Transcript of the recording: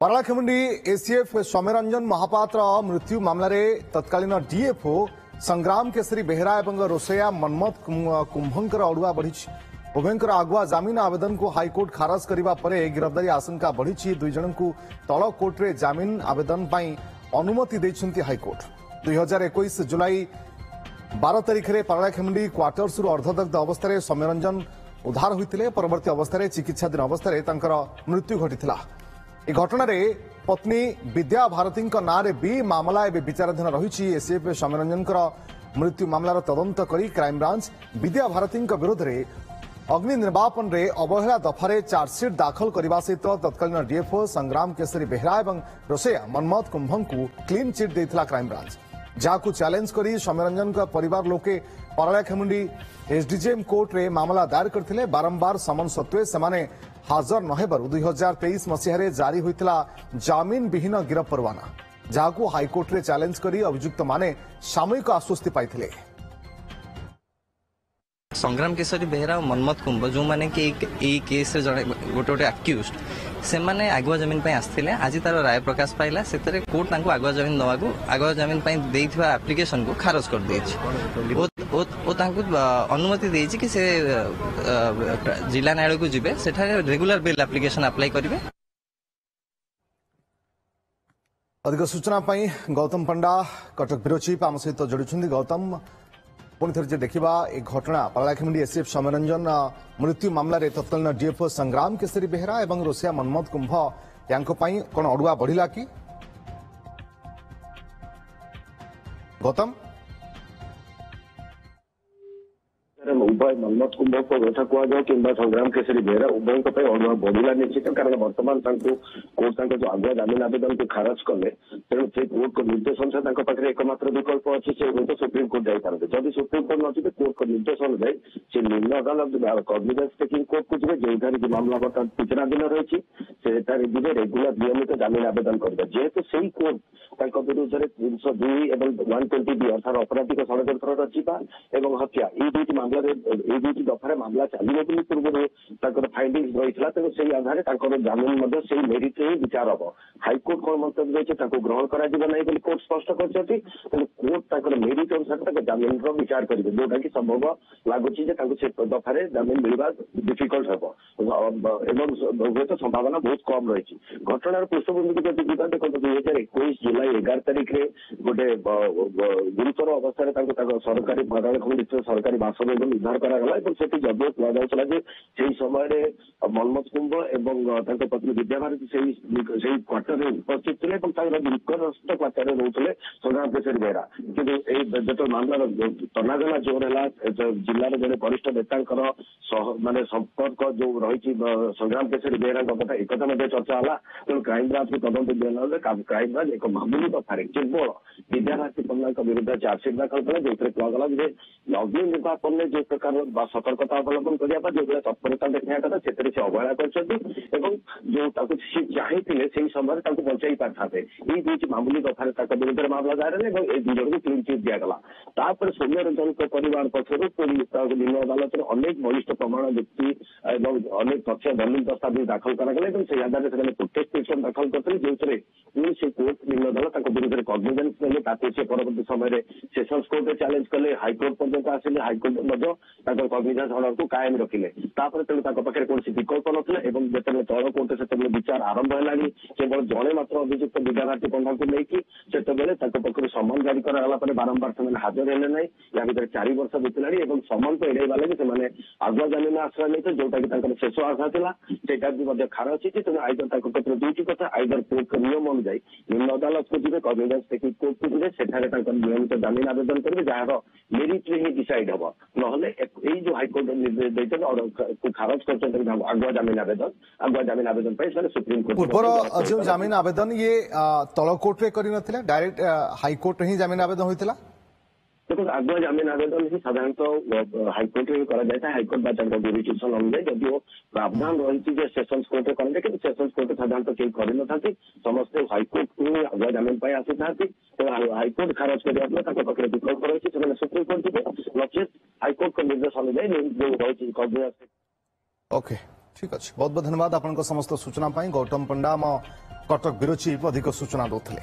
Paralakhemundi ACF Soumyaranjan Mahapatra मृत्यु मामलें तत्कालीन डीएफओ संग्राम केसरी बेहरा और रोसैया मनमथ कुंभंकर अड़ुआ बढ़ी। उभयंकर आगुआ जमीन आवेदन को हाईकोर्ट खारज करने पर गिरफ्तारी आशंका बढ़ी। दुई जन को तल कोर्टे जमीन आवेदन पर अनुमति देछंती हाईकोर्ट। 2021 जुलाई 12 तारिख में पारलाखेमुंडी क्वार्टर्स अर्धदग्ध अवस्था सौम्यरंजन उद्धार होते परवर्ती अवस्था चिकित्साधीन अवस्था मृत्यु घटी। ए घटना पत्नी विद्या भारती नाँ भी मामला एवं विचाराधीन रही। एसीएफ सौम्यरंजन मृत्यु मामलार तदंत करी क्राइमब्रांच विद्या भारती विरोध में अग्नि निर्वापन रे अवहेला दफारे चार्जसीट दाखल करने सहित तत्कालीन डीएफओ संग्राम केसरी बेहरा और रोसैया मनमथ कुंभं को क्लीन चिट देथिला क्राइमब्रांच। जहां चैलेंज करी सौम्यरंजन परिवार लोके पारलाखेमुंडी एसडीजेएम कोर्ट रे मामला दायर करथिले। बारंबार समन सत्वे सेमाने हाजर न हेबारु 2023 मसीह जारी होइतिला जमीन विहीन गिरफ परवाना, जहां हाईकोर्ट रे चैलेंज करी अभियुक्त माने सामयिक आश्वस्ति पाइथिले। संग्राम केसरी बेहरा और मनमथ कुंभ जो माने कि केस रे गोटे गोटे अक्यूज्ड से माने आगुआ जमीन पे आस्थिले। आज तार राय प्रकाश पाइला से कोर्ट तांको आगुआ जमीन दवाकू आगुआ जमीन पे देइथिबा एप्लिकेशन को खारज कर देछि। ओ तांको अनुमति देछि कि से जिला न्यायालय को जिबे सेठारे रेगुलर बेल एप्लिकेशन अप्लाई करिवे। अधिक सूचना पाई गौतम पंडा कटक ब्यूरो चीफ आम सहित जोड़ी। गौतम पुणी थे देखा ए घटना पारलाखेमुंडी एसीएफ सौम्यरंजन मृत्यु मामलें तत्कालीन डीएफओ संग्राम केसरी बेहरा और रोसैया मनमथ कुंभ या कौन अड़ुआ बढ़ला कि गौतम? उभय मनमथ कुंभ को कथा कहुए कि संग्राम केसरी बेहरा उभय अड़ुआ बढ़ला निश्चित, कारण बर्तमान कोर्ट जो आगुआ जमीन आवेदन को खारज कले तेणु से कोर्ट को निर्देश अनुसार पाखे एकमात्र विकल्प अच्छी से हूँ तो सुप्रीम कोर्ट जापारे। जदि सुप्रीम कोर्ट नथिबे कोर्ट को निर्देश अनुसार से निम्न अदालत कॉग्निजेंस टेकिंग कोर्ट को जी जो मामला बर्तमान विचाराधीन रही जी रेगुलर नियमित जमीन आवेदन करेंगे। जेहेतु से कोर्ट विरुद्ध में 302 और 120B अर्थात अपराधिक षड्यंत्र रचिता और हत्या ये दुईट मामला दुईट दफार मामला चलो पूर्व फाइंडिंग रही है। तेणु से आधार जमीन से मेरिट ही विचार हम। हाईकोर्ट कौन मंतव्य देते ग्रहण कर कोर्ट स्पष्ट कर कोर्ट मेरिट अनुसार जमीन विचार करेंगे, जोटा कि संभव लगुच दफार जमीन मिलवा डिफिकल्ट हम तो संभावना बहुत कम रही। घटनार पृष्ठभूमि को जब देखो 2021 जुलाई 11 तारिख में गोटे गुरुतर अवस्था सरकारी पारलाखेमुंडी सरकारी बासभवन उद्धार करागला। जदिव कहला से समय मनमथ कुंभ और पत्नी विद्या भारती से क्वार्टर में उपस्थित थे निकटस्थ क्वार्टर में रोते संग्राम केसरी बेहरा। कि जो मामलार तनाघना जोर है जिलार जड़े वरिष्ठ नेता माने संपर्क जो रही संग्राम केसरी बेहरा कथा एक चर्चा है। तेणु क्राइमब्रांच को तदंत दिया क्राइमब्रांच एक मामूली दफार केवल विद्या भारती पन्ना विरुद्ध चार्जसीट दाखल कले जो कहला अग्नि निर्वापन में जो प्रकार सतर्कता अवलंबन करने जो तत्परता देखा कथा से अवहेला कर जो चाहिए से समय बचाई पारे ये दुईट मामूली दफार विरुद्ध मामला दायर है और दुई जन को क्लीन चिट दिगला। तापर सौम्यरंजन परिवार पक्षर निम्न अदालत अनेक बलिष्ठ प्रमाण युक्ति और अनेक तथ्य दलिल दस्तावेज दाखल करागला से आधार से प्रोटेस्ट पिटिशन दाखल करते जो से कोर्ट निम्न अदालत विरुद्ध कॉग्निजेंस ने परवर्ती समय सेशंस कोर्ट चैलेंज कले हाईकोर्ट पर्यंत आसिले हाईकोर्ट कॉग्निजेंस ऑर्डर को कायम रखिले। तेणु पाखे कौन विकल्प नाला जो तल कोर्ट से विचार आरंभ है केवल जड़े मात्र अभियुक्त विद्या भारती पंडा को लेकिन पक्ष सम्मान जारी कराला बारंबार से हाजर है ना या भर 4 वर्ष बीतला सम्मान तो एड़ेवा लगे से आगुआ जमीन आश्रय नहीं जोटा कि शेष आशा था से खारज होती। तेणु आईदर दुईट कथा आईदर कोर्ट नियम अनुजाई निम्न अदालत को जी कॉग्निजेंस टेकिंग कोर्ट को जी से नियमित जमीन आवेदन करेंगे जार मेरिट ही डिसाइड हम ना जो हाईकोर्ट निर्देश देते और खारज कर आगुआ जमीन आवेदन सुप्रीम कोर्ट पूर्वर जो जमीन आवेदन ये तल कोर्ट रे करी नथिला डायरेक्ट हाईकोर्ट ही जमीन आवेदन होइतिला। देखो आगुआ जमीन आवेदन ही साधारणतः हाईकोर्ट में कराए हाईकोर्ट जुरिडिक्शन अनुजाई जदि प्रावधान रही सेशंस कोर्ट करेंगे कि सेशंस कोर्ट साधारणतः कहीं कर न समस्ते हाईकोर्ट को आगुआ जमीन आसी था। तो हाईकोर्ट खारज करने विकल्प रही सुप्रीम कोर्ट जी नचेत हाईकोर्ट निर्देश अनुजाई जो रही। ओके। ठीक अच्छे बहुत बहुत धन्यवाद आपन समस्त सूचना गौतम पंडा कटक ब्यूरो चीफ अधिक सूचना दौले।